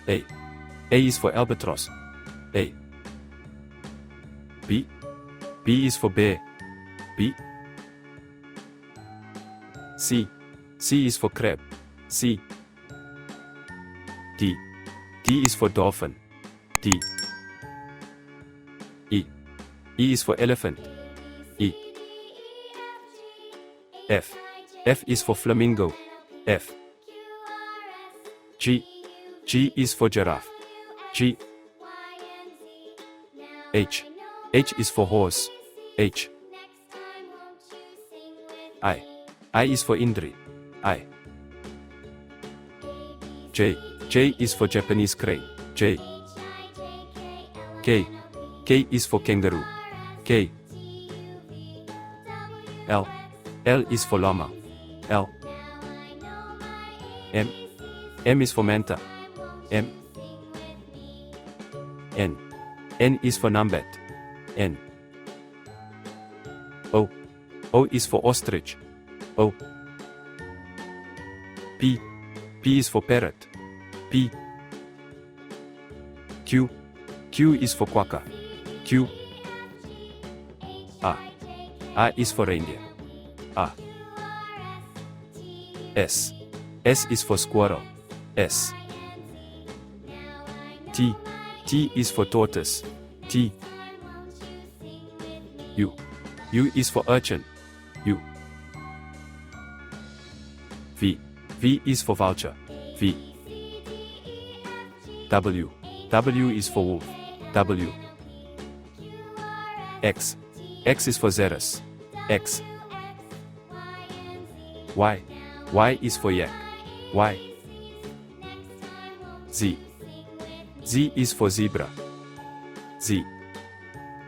A. A is for albatross. A. B. B is for bear. B. C. C is for crab. C. D. D is for dolphin. D. E. E is for elephant. E. F. F is for flamingo. F. G. G is for giraffe. G. H. H is for horse. H. I. I is for Indri. I. J. J is for Japanese crane. J. K. K is for kangaroo. K. L. L is for llama. L. M. M is for manta. M. N. N is for numbat. N. O. O is for ostrich. O. P. P is for parrot. P. Q. Q is for quokka. Q. R. R is for reindeer. R. S. S is for squirrel. S. T. T is for tortoise. T. U. U is for urchin. U. V. V is for vulture. V. W. W is for wolf. W. X. X is for Xerus. X. Y. Y is for yak. Y. Z. Z is for zebra. Z.